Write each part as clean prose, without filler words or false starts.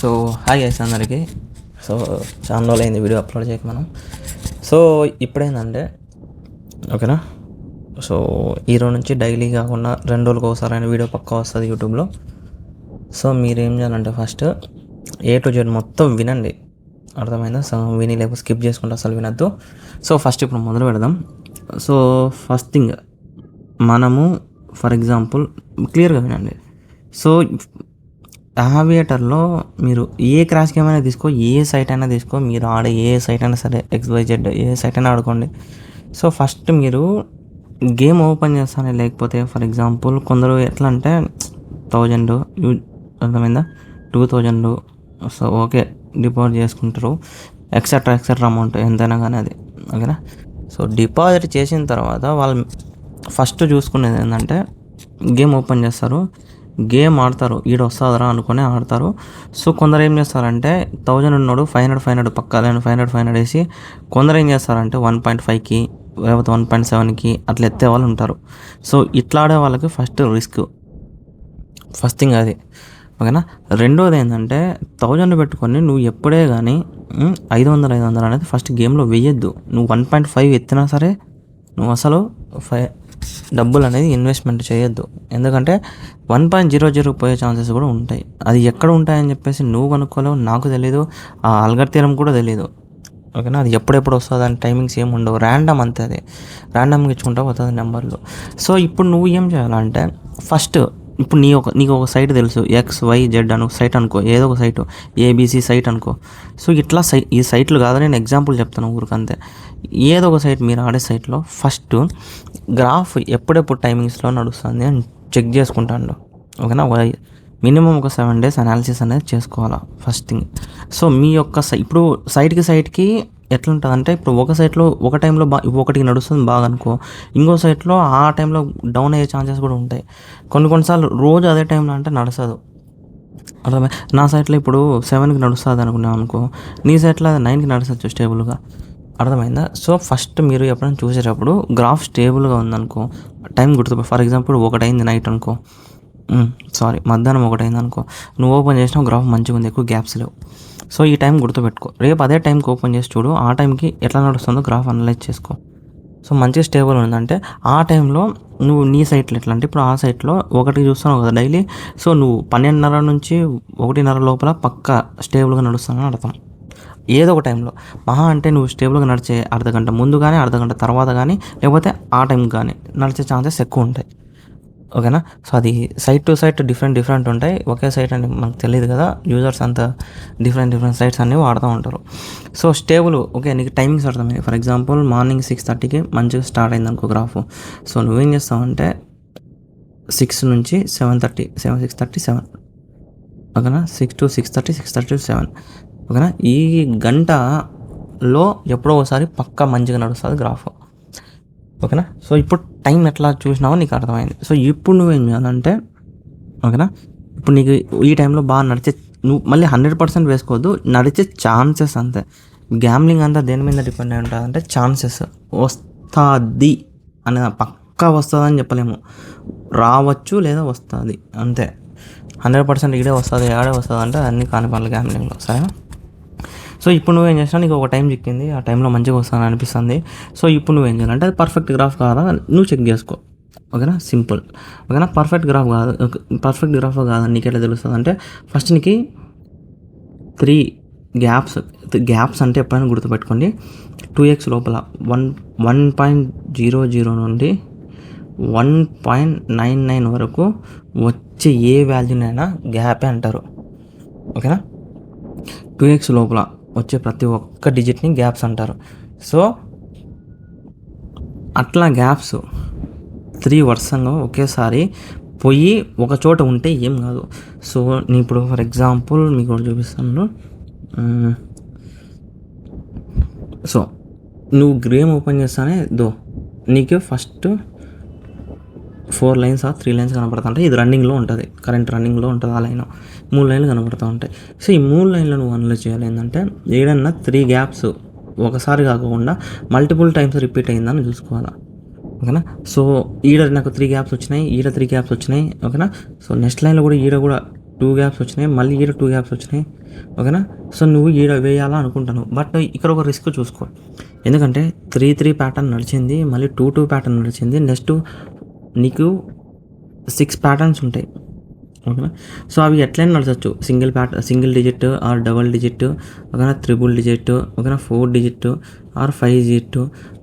So hi guys అందరికీ. So చాలా రోజులు అయింది వీడియో అప్లోడ్ చేయక మనం. సో ఇప్పుడేందంటే ఓకేనా, సో ఈరోజు నుంచి డైలీ కాకుండా 2 రోజులకు ఒకసారి అయిన వీడియో పక్కా వస్తుంది యూట్యూబ్లో. సో మీరు ఏం చేయాలంటే ఫస్ట్ A to Z మొత్తం వినండి, అర్థమైందా? సో విని లేకపోతే స్కిప్ చేసుకుంటే అసలు వినద్దు. సో ఫస్ట్ ఇప్పుడు మొదలు పెడదాం. సో ఫస్ట్ థింగ్ మనము ఫర్ ఎగ్జాంపుల్ క్లియర్గా వినండి. సో యావియేటర్లో మీరు ఏ క్రాష్ గేమ్ అయినా తీసుకో, ఏ సైట్ అయినా తీసుకో, మీరు ఆడే ఏ సైట్ అయినా సరే, XYZ ఏ సైట్ అయినా ఆడుకోండి. సో ఫస్ట్ మీరు గేమ్ ఓపెన్ చేస్తానే, లేకపోతే ఫర్ ఎగ్జాంపుల్ కొందరు ఎట్లా అంటే 1000 అర్థమైందా, 2000 సో ఓకే డిపాజిట్ చేసుకుంటారు, ఎక్సెట్రా అమౌంట్ ఎంతైనా కానీ అది ఓకేనా. సో డిపాజిట్ చేసిన తర్వాత వాళ్ళు ఫస్ట్ చూసుకునేది ఏంటంటే గేమ్ ఓపెన్ చేస్తారు, గేమ్ ఆడతారు, ఈడు వస్తుందరా అనుకుని ఆడతారు. సో కొందరు ఏం చేస్తారంటే 1000 ఉన్నాడు 500 పక్కా 500 వేసి, కొందరు ఏం చేస్తారంటే 1.5కి లేకపోతే 1.7కి అట్లా ఎత్తే వాళ్ళు ఉంటారు. సో ఇట్లా ఆడే వాళ్ళకి ఫస్ట్ రిస్క్, ఫస్ట్ థింగ్ అది ఓకేనా. రెండోది ఏంటంటే 1000 పెట్టుకొని నువ్వు ఎప్పుడే కానీ 500 అనేది ఫస్ట్ గేమ్లో వేయద్దు. నువ్వు 1.5 ఎత్తినా సరే నువ్వు అసలు డబ్బులు అనేది ఇన్వెస్ట్మెంట్ చేయొద్దు. ఎందుకంటే 1.00 పోయే ఛాన్సెస్ కూడా ఉంటాయి. అది ఎక్కడ ఉంటాయని చెప్పేసి నువ్వు కనుక్కోలేవు, నాకు తెలీదు, ఆ అల్గరిథం కూడా తెలీదు ఓకేనా. అది ఎప్పుడెప్పుడు వస్తుంది అని టైమింగ్స్ ఏమి ఉండవు, ర్యాండమ్ అంతే, అది ర్యాండమ్గా ఇచ్చుకుంటా పోతుంది నెంబర్లు. సో ఇప్పుడు నువ్వు ఏం చేయాలంటే ఫస్ట్ ఇప్పుడు నీకు ఒక సైట్ తెలుసు, XYZ అని ఒక సైట్ అనుకో, ఏదో ఒక సైటు ABC సైట్ అనుకో. సో ఇట్లా ఈ సైట్లు కాదు, నేను ఎగ్జాంపుల్ చెప్తాను ఊరికంతే. ఏదో ఒక సైట్ మీరు ఆడే సైట్లో ఫస్ట్ గ్రాఫ్ ఎప్పుడెప్పుడు టైమింగ్స్లో నడుస్తుంది అని చెక్ చేసుకుంటాను ఓకేనా. మినిమం ఒక 7 days అనాలిసిస్ అనేది చేసుకోవాలా ఫస్ట్ థింగ్. సో మీ యొక్క ఇప్పుడు సైట్కి ఎట్లా ఉంటుందంటే, ఇప్పుడు ఒక సైట్లో ఒక టైంలో ఒకటికి నడుస్తుంది బాగా అనుకో, ఇంకో సైట్లో ఆ టైంలో డౌన్ అయ్యే ఛాన్సెస్ కూడా ఉంటాయి. కొన్నిసార్లు రోజు అదే టైంలో అంటే నడుస్తుంది, అర్థమే. నా సైట్లో ఇప్పుడు 7కి నడుస్తుంది అనుకున్నాం అనుకో, నీ సైట్లో అది 9కి నడుస్తుంది స్టేబుల్గా, అర్థమైందా. సో ఫస్ట్ మీరు ఎప్పుడైనా చూసేటప్పుడు గ్రాఫ్ స్టేబుల్గా ఉందనుకో, టైం గుర్తు. ఫర్ ఎగ్జాంపుల్ 1 అయింది నైట్ అనుకో, మధ్యాహ్నం 1 అయింది అనుకో, నువ్వు ఓపెన్ చేసినా గ్రాఫ్ మంచిగా ఉంది, ఎక్కువ గ్యాప్స్ లేవు. సో ఈ టైం గుర్తుపెట్టుకో, రేపు అదే టైంకి ఓపెన్ చేసి చూడు, ఆ టైంకి ఎట్లా నడుస్తుందో గ్రాఫ్ అనలైజ్ చేసుకో. సో మంచిగా స్టేబుల్ ఉందంటే ఆ టైంలో నువ్వు నీ సైట్లో ఎట్లా అంటే, ఇప్పుడు ఆ సైట్లో 1కి చూస్తున్నావు కదా డైలీ, సో నువ్వు 12:30 నుంచి 1:30 లోపల పక్కా స్టేబుల్గా నడుస్తానని అర్థం. ఏదో ఒక టైంలో మహా అంటే నువ్వు స్టేబుల్గా నడిచే అర్ధగంట ముందు కానీ అర్ధగంట తర్వాత కానీ లేకపోతే ఆ టైంకి కానీ నడిచే ఛాన్సెస్ ఎక్కువ ఉంటాయి ఓకేనా. సో అది సైట్ టు సైట్ డిఫరెంట్ ఉంటాయి, ఒకే సైట్ అని మనకు తెలియదు కదా, యూజర్స్ అంతా డిఫరెంట్ సైట్స్ అన్నీ వాడుతూ ఉంటారు. సో స్టేబుల్ ఓకే, నీకు టైమింగ్స్ అర్థమైంది. ఫర్ ఎగ్జాంపుల్ మార్నింగ్ 6:30కి మంచిగా స్టార్ట్ అయింది అనుకో గ్రాఫ్, సో నువ్వేం చేస్తావంటే 6 నుంచి 7:30 6:30 7 ఓకేనా, 6 to 6:30 6:30 to 7 ఓకేనా. ఈ గంటలో ఎప్పుడో ఒకసారి పక్కా మంచిగా నడుస్తుంది గ్రాఫ్ ఓకేనా. సో ఇప్పుడు టైం ఎట్లా చూసినావో నీకు అర్థమైంది. సో ఇప్పుడు నువ్వేం చేయాలంటే ఓకేనా, ఇప్పుడు నీకు ఈ టైంలో బాగా నువ్వు మళ్ళీ 100% వేసుకోవద్దు, నడిచే ఛాన్సెస్ అంతే. గ్యామ్లింగ్ అంతా దేని మీద డిపెండ్ అయి ఉంటుంది అంటే ఛాన్సెస్. వస్తుంది అనేది పక్కా వస్తుందని చెప్పలేము, రావచ్చు లేదా వస్తుంది అంతే. 100% ఇడే వస్తుంది ఆడే వస్తుంది అంటే అన్నీ కాని పనులు గ్యామ్లింగ్లో, సరేనా. సో ఇప్పుడు నువ్వేం చేసినా నీకు ఒక టైం చిక్కింది, ఆ టైంలో మంచిగా వస్తాను అనిపిస్తుంది. సో ఇప్పుడు నువ్వేం చేయాలంటే అది పర్ఫెక్ట్ గ్రాఫ్ కాదా నువ్వు చెక్ చేసుకో ఓకేనా, సింపుల్ ఓకేనా. పర్ఫెక్ట్ గ్రాఫ్ కాదని నీకు ఎట్లా తెలుస్తుంది అంటే, ఫస్ట్ నీకు 3 గ్యాప్స్ అంటే ఎప్పుడైనా గుర్తుపెట్టుకోండి, 2x లోపల 1.00 నుండి 1.99 వరకు వచ్చే ఏ వాల్యూనైనా గ్యాపే అంటారు ఓకేనా. 2x లోపల వచ్చే ప్రతి ఒక్క డిజిట్ని గ్యాప్స్ అంటారు. సో అట్లా గ్యాప్స్ 3 వరుసగా ఒకేసారి పోయి ఒక చోట ఉంటే ఏం కాదు. సో నేను ఇప్పుడు ఫర్ ఎగ్జాంపుల్ మీకు ఒకటి చూపిస్తాను. సో నువ్వు గేమ్ ఓపెన్ చేస్తానే నీకు ఫస్ట్ 4 lines 3 lines కనపడుతుంటాయి, ఇది రన్నింగ్లో ఉంటుంది, కరెంట్ రన్నింగ్లో ఉంటుంది. ఆ లైన్ 3 లైన్లు కనపడుతూ ఉంటాయి. సో ఈ 3 లైన్లు నువ్వు అనలైజ్ చేయాలి ఏంటంటే, ఏదన్నా 3 గ్యాప్స్ ఒకసారి కాకుండా మల్టిపుల్ టైమ్స్ రిపీట్ అయిందని చూసుకోవాలా ఓకేనా. సో ఈడ నాకు 3 గ్యాప్స్ వచ్చినాయి, ఈడ 3 గ్యాప్స్ వచ్చినాయి ఓకేనా. సో నెక్స్ట్ లైన్లో కూడా ఈడ కూడా 2 గ్యాప్స్ వచ్చినాయి, మళ్ళీ ఈడ 2 గ్యాప్స్ వచ్చినాయి. ఓకేనా. సో నువ్వు ఈడ వేయాలా అనుకుంటాను, బట్ ఇక్కడ ఒక రిస్క్ చూసుకో. ఎందుకంటే 3-3 ప్యాటర్న్ నడిచింది, మళ్ళీ 2-2 ప్యాటర్న్ నడిచింది. నెక్స్ట్ నీకు 6 ప్యాటర్న్స్ ఉంటాయి. ఓకేనా. సో అవి ఎట్లయినా నడచచ్చు, single digit or double digit, ఓకేనా, త్రిబుల్ డిజిట్, ఓకేనా, 4 digit or 5 digit.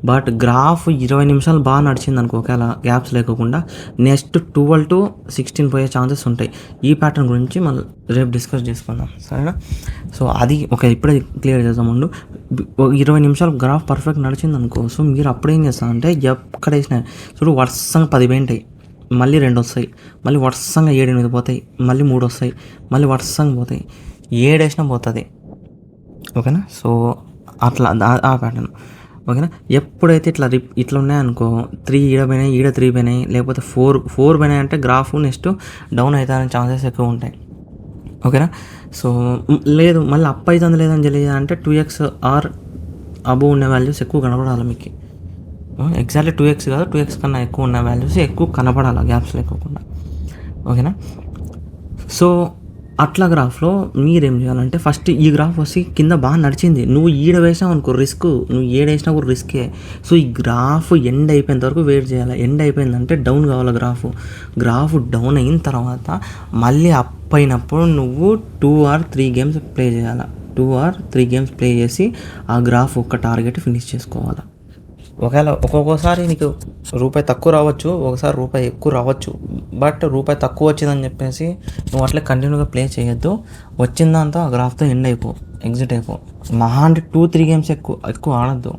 But graph 20 నిమిషాలు బాగా నడిచింది అనుకో, ఒకవేళ గ్యాప్స్ లేకుండా నెక్స్ట్ 12 to 16 పోయే ఛాన్సెస్ ఉంటాయి. ఈ ప్యాటర్న్ గురించి మళ్ళీ రేపు డిస్కస్ చేసుకుందాం, సరేనా. సో అది ఇప్పుడే క్లియర్ చేద్దామండు. 20 నిమిషాలు గ్రాఫ్ పర్ఫెక్ట్ నడిచింది అనుకో, సో మీరు అప్పుడేం చేస్తారంటే ఎక్కడ వేసినా చూడు వరుసంగా 10 పోయింటాయి, మళ్ళీ 2 వస్తాయి, మళ్ళీ వరుసంగా 7-8 పోతాయి, మళ్ళీ 3 వస్తాయి, మళ్ళీ వరుసంగా పోతాయి, 7 వేసినా పోతుంది. ఓకేనా. సో అట్లా ఆ ప్యాటర్న్. ఓకేనా. ఎప్పుడైతే ఇట్లా ఉన్నాయనుకో, 3 ఈడ పోయినాయి, ఈడ 3 పోయినాయి, లేకపోతే 4 పోయినాయి అంటే గ్రాఫ్ నెక్స్ట్ డౌన్ అవుతాయనే ఛాన్సెస్ ఎక్కువ ఉంటాయి. ఓకేనా. సో లేదు మళ్ళీ అప్ అవుతుంది లేదని తెలియదంటే 2x ఆర్ అబోవ్ ఉన్న వాల్యూస్ ఎక్కువ కనపడాలి మీకు. ఎగ్జాక్ట్లీ 2x కాదు, 2x కన్నా ఎక్కువ ఉన్న వాల్యూస్ ఎక్కువ కనపడాలి గ్యాప్స్ లేకోకుండా. ఓకేనా. సో అట్లా గ్రాఫ్లో మీరేం చేయాలంటే ఫస్ట్ ఈ గ్రాఫ్ వచ్చి కింద బాగా నడిచింది, నువ్వు ఈడ వేసినావు అనుకో రిస్క్, నువ్వు ఏడ వేసినా కూడా రిస్కే. సో ఈ గ్రాఫ్ ఎండ్ అయిపోయేంత వరకు వెయిట్ చేయాలి. ఎండ్ అయిపోయిందంటే డౌన్ కావాలి గ్రాఫ్ డౌన్ అయిన తర్వాత మళ్ళీ అప్ అయినప్పుడు నువ్వు 2 or 3 గేమ్స్ ప్లే చేయాలి. 2 or 3 గేమ్స్ ప్లే చేసి ఆ గ్రాఫ్ ఒక్క టార్గెట్ ఫినిష్ చేసుకోవాలి. ఒకవేళ ఒక్కొక్కసారి నీకు రూపాయి తక్కువ రావచ్చు, ఒకసారి రూపాయి ఎక్కువ రావచ్చు. బట్ రూపాయి తక్కువ వచ్చిందని చెప్పేసి నువ్వు అట్లే కంటిన్యూగా ప్లే చేయొద్దు. వచ్చిందంతా ఆ గ్రాఫ్తో ఎగ్జిట్ అయిపో. మహా అంటే 2-3 గేమ్స్ ఎక్కువ ఆడద్దు.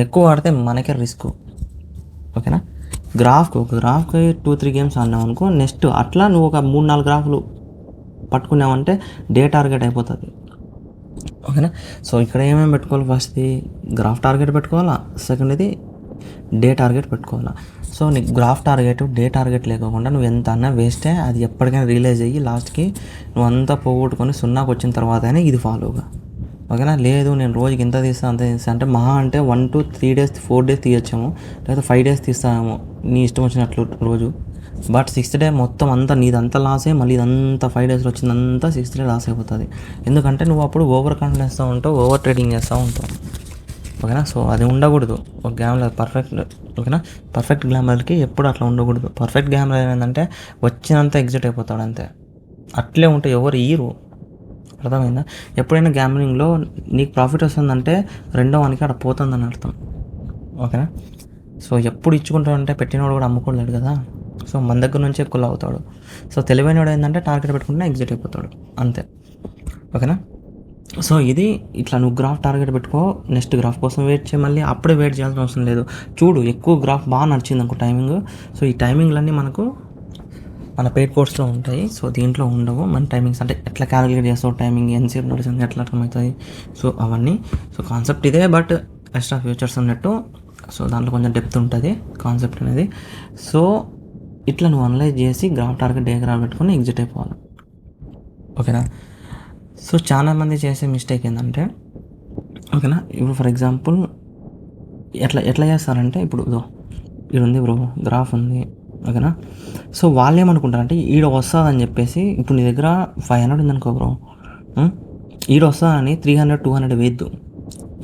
ఎక్కువ ఆడితే మనకే రిస్క్. ఓకేనా. ఒక గ్రాఫ్కి 2-3 గేమ్స్ ఆడినావు అనుకో, నెక్స్ట్ అట్లా నువ్వు ఒక 3-4 గ్రాఫ్లు పట్టుకున్నావంటే డే టార్గెట్ అయిపోతుంది. ఓకేనా. సో ఇక్కడ ఏమేమి పెట్టుకోవాలి, ఫస్ట్ది గ్రాఫ్ టార్గెట్ పెట్టుకోవాలా, సెకండ్ ఇది డే టార్గెట్ పెట్టుకోవాలా. సో నీకు గ్రాఫ్ టార్గెట్ డే టార్గెట్ లేకుండా నువ్వు ఎంత అన్నా వేస్టే, అది ఎప్పటికైనా రియలైజ్ అయ్యి లాస్ట్కి నువ్వు అంతా పోగొట్టుకొని 0కి వచ్చిన తర్వాతనే ఇది ఫాలోగా. ఓకేనా. లేదు నేను రోజుకి ఇంత తీస్తాను అంత తీస్తాను అంటే మహా అంటే 1 to 3 days 4 days తీయచ్చాము, లేదా 5 days తీస్తామేమో నీ ఇష్టం వచ్చినట్లు రోజు. బట్ 6th day మొత్తం అంతా నీదంతా లాసే, మళ్ళీ ఇదంతా 5 daysలో వచ్చిందంతా 6th day లాస్ అయిపోతుంది. ఎందుకంటే నువ్వు అప్పుడు ఓవర్ కాన్ఫిడెన్స్ చేస్తూ ఉంటావు, ఓవర్ ట్రేడింగ్ చేస్తూ ఉంటావు. ఓకేనా. సో అది ఉండకూడదు ఒక గ్యామ్లర్ పర్ఫెక్ట్. ఓకేనా. పర్ఫెక్ట్ గ్లామర్కి ఎప్పుడు అట్లా ఉండకూడదు. పర్ఫెక్ట్ గ్లామర్ ఏంటంటే వచ్చినంత ఎగ్జిట్ అయిపోతాడు అంతే. అట్లే ఉంటే ఎవరు ఈరు. అర్థమైందా. ఎప్పుడైనా గ్యామ్లింగ్లో నీకు ప్రాఫిట్ వస్తుందంటే రెండో వానికి అక్కడ పోతుందని అర్థం. ఓకేనా. సో ఎప్పుడు ఇచ్చుకుంటాడంటే పెట్టినవాడు కూడా అమ్ముకోలేడు కదా. సో మన దగ్గర నుంచి ఎక్కువ అవుతాడు. సో తెలివైనవాడు ఏంటంటే టార్గెట్ పెట్టుకుంటే ఎగ్జిట్ అయిపోతాడు అంతే. ఓకేనా. సో ఇది ఇట్లా నువ్వు గ్రాఫ్ టార్గెట్ పెట్టుకో, నెక్స్ట్ గ్రాఫ్ కోసం వెయిట్ చేయి. మళ్ళీ అప్పుడే వెయిట్ చేయాల్సిన అవసరం లేదు. చూడు ఎక్కువ గ్రాఫ్ బాగా నడిచింది అనుకో టైమింగ్. సో ఈ టైమింగ్లన్నీ మనకు మన పెయిడ్ కోర్స్లో ఉంటాయి. సో దీంట్లో ఉండవు. మన టైమింగ్స్ అంటే ఎట్లా క్యాలిక్యులేట్ చేస్తావు, టైమింగ్ ఎంతసేపు నడుస్తుంది, ఎట్లా అర్థమవుతుంది. సో అవన్నీ. సో కాన్సెప్ట్ ఇదే, బట్ ఎక్స్ట్రా ఫ్యూచర్స్ ఉన్నట్టు. సో దాంట్లో కొంచెం డెప్త్ ఉంటుంది కాన్సెప్ట్ అనేది. సో ఇట్లా నువ్వు అనలైజ్ చేసి గ్రాఫ్ టార్గెట్ డే గ్రాఫ్ పెట్టుకొని ఎగ్జిట్ అయిపోవాలి. ఓకేనా. సో చాలామంది చేసే మిస్టేక్ ఏంటంటే, ఓకేనా, ఇప్పుడు ఫర్ ఎగ్జాంపుల్ ఎట్లా చేస్తారంటే, ఇప్పుడు ఇక్కడ ఉంది బ్రో గ్రాఫ్ ఉంది. ఓకేనా. సో వాళ్ళు ఏమనుకుంటారంటే ఈడ వస్తుందని చెప్పేసి, ఇప్పుడు నీ దగ్గర 500 ఉందనుకో బ్రో, ఈడ వస్తుందని 300-200 వేయద్దు.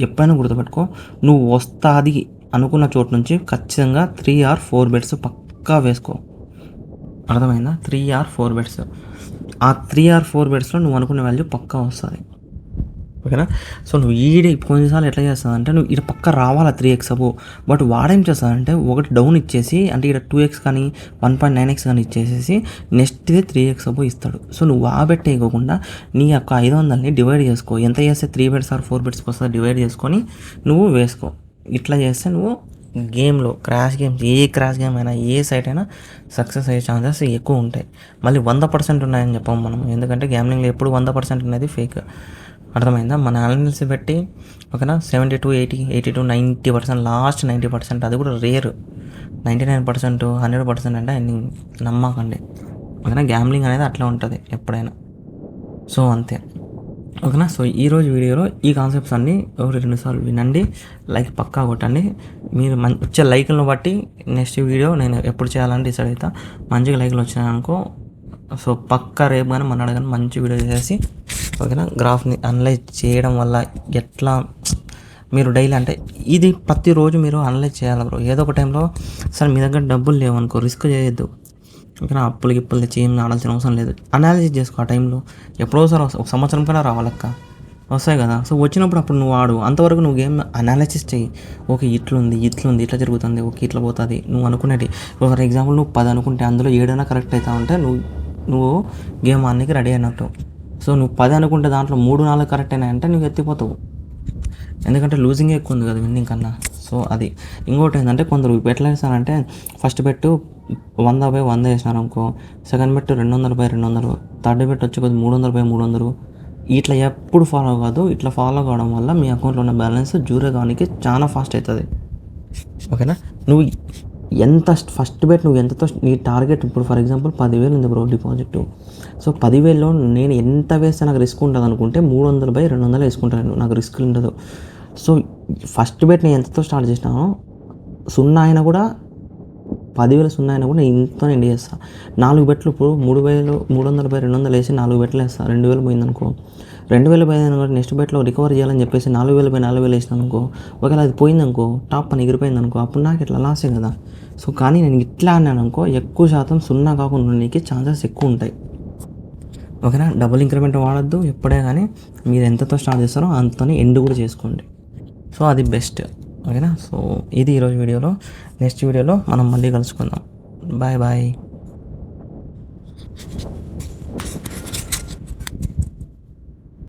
ఎప్పుడైనా గుర్తుపెట్టుకో, నువ్వు వస్తుంది అనుకున్న చోటు నుంచి ఖచ్చితంగా 3 or 4 బెట్స్ పక్కా వేసుకో. అర్థమైందా. 3 or 4 బెట్స్. ఆ 3 or 4 బెట్స్లో నువ్వు అనుకునే వాల్యూ పక్కా వస్తుంది. ఓకేనా. సో నువ్వు కొన్నిసార్లు ఎట్లా చేస్తావంటే, నువ్వు ఇక్కడ పక్క రావాలా 3x అబో, బట్ వాడేం చేస్తాడంటే ఒకటి డౌన్ ఇచ్చేసి, అంటే ఇక్కడ 2x కానీ 1.9x కానీ ఇచ్చేసేసి నెక్స్ట్ ఇదే 3x అబో ఇస్తాడు. సో నువ్వు ఆ బెట్ వేయకుండా నీ యొక్క 500ని డివైడ్ చేసుకో. ఎంత చేస్తే 3 బెట్స్ or 4 బెట్స్కి వస్తుందో డివైడ్ చేసుకొని నువ్వు వేసుకో. ఇట్లా చేస్తే నువ్వు గేమ్లో క్రాష్ గేమ్స్, ఏ క్రాష్ గేమ్ అయినా, ఏ సైట్ అయినా సక్సెస్ అయ్యే ఛాన్సెస్ ఎక్కువ ఉంటాయి. మళ్ళీ 100% ఉన్నాయని చెప్పాము మనం, ఎందుకంటే గ్యామ్లింగ్లో ఎప్పుడు 100% అనేది ఫేక్. అర్థమైందా. మన అనాలిసిస్ బట్టి ఓకేనా 70-80, 80-90%, లాస్ట్ 90%, అది కూడా రేర్. 99%, 100% అంటే అన్ని నమ్మకండి. ఓకేనా. గ్యామ్లింగ్ అనేది అట్లా ఉంటుంది ఎప్పుడైనా. సో అంతే. ఓకేనా. సో ఈరోజు వీడియోలో ఈ కాన్సెప్ట్స్ అన్నీ 1-2 సార్లు వినండి, లైక్ పక్కా కొట్టండి. మీరు వచ్చే లైక్లను బట్టి నెక్స్ట్ వీడియో నేను ఎప్పుడు చేయాలని డిసైడ్ అవుతా. మంచిగా లైక్లు వచ్చినాయనుకో సో పక్కా రేపు కానీ మన అడగని మంచి వీడియో చేసి ఓకేనా, గ్రాఫ్ని అనలైజ్ చేయడం వల్ల ఎట్లా మీరు డైలీ అంటే ఇది ప్రతిరోజు మీరు అనలైజ్ చేయాలి బ్రో. ఏదో ఒక టైంలో సరే మీ దగ్గర డబ్బులు లేవనుకో రిస్క్ చేయొద్దు ఓకేనా, అప్పులు తెచ్చి ఏం ఆడాల్సిన అవసరం లేదు. అనాలిసిస్ చేసుకో ఆ టైంలో. ఎప్పుడోసారి ఒక సంవత్సరం కన్నా రావాలక్క వస్తాయి కదా. సో వచ్చినప్పుడు అప్పుడు నువ్వు ఆడు, అంతవరకు నువ్వు గేమ్ అనాలిసిస్ చెయ్యి. ఓకే ఇట్లుంది ఇట్లా జరుగుతుంది, ఓకే ఇట్లా పోతుంది నువ్వు అనుకునేటి. ఫర్ ఎగ్జాంపుల్ నువ్వు 10 అనుకుంటే అందులో 7 కరెక్ట్ అవుతా ఉంటే నువ్వు గేమ్ ఆడడానికి రెడీ అయినట్టు. సో నువ్వు 10 అనుకుంటే దాంట్లో 3-4 కరెక్ట్ అయినాయంటే నువ్వు ఎత్తిపోతావు, ఎందుకంటే లూజింగ్ ఎక్కువ ఉంది కదా విన్నింగ్ కన్నా. సో అది ఇంకోటి ఏంటంటే కొందరు ఎట్లా వేస్తారంటే ఫస్ట్ బెట్ 100/100 వేసినారు అనుకో, సెకండ్ బెట్ 200/200, థర్డ్ బెట్ వచ్చి కొద్ది 300/300. ఇట్లా ఎప్పుడు ఫాలో కాదు. ఇట్లా ఫాలో కావడం వల్ల మీ అకౌంట్లో ఉన్న బ్యాలెన్స్ జీరో కావడానికి చాలా ఫాస్ట్ అవుతుంది ఓకేనా. నువ్వు ఎంత ఫస్ట్ బెట్ నువ్వు ఎంతతో నీ టార్గెట్ ఇప్పుడు ఫర్ ఎగ్జాంపుల్ 10,000 ఉంది బ్రో డిపాజిట్. సో 10,000లో నేను ఎంత వేస్తే నాకు రిస్క్ ఉంటుంది అనుకుంటే 300/200 వేసుకుంటాను, నాకు రిస్క్ ఉండదు. సో ఫస్ట్ బెట్ నేను ఎంతతో స్టార్ట్ చేసినానో 0 అయినా కూడా 10,000 0 అయినా కూడా నేను ఇంతతో ఎండ్ చేస్తాను. 4 బెట్లు ఇప్పుడు 300/200 వేసి 4 బెట్లు వేస్తాను, 2,000 పోయిందనుకో. 2,000 పోయిందనుకో నెక్స్ట్ బెట్లో రికవర్ చేయాలని చెప్పేసి 4,000/4,000 వేసినాను అనుకో. ఒకవేళ అది పోయిందనుకో టాప్ అని ఎగిరిపోయిందనుకో అప్పుడు నాకు ఇట్లా లాసే కదా. సో కానీ నేను ఇట్లా అన్నాను అనుకో ఎక్కువ శాతం 0 కాకుండా నీకు ఛాన్సెస్ ఎక్కువ ఉంటాయి ఓకేనా. డబుల్ ఇంక్రిమెంట్ వాడద్దు ఎప్పుడే, కానీ మీరు ఎంతతో స్టార్ట్ చేస్తారో అంతని ఎండ్ కూడా చేసుకోండి. సో అది బెస్ట్ ఓకేనా. సో ఇది ఈరోజు వీడియోలో. నెక్స్ట్ వీడియోలో మనం మళ్ళీ కలుసుకుందాం. Bye bye.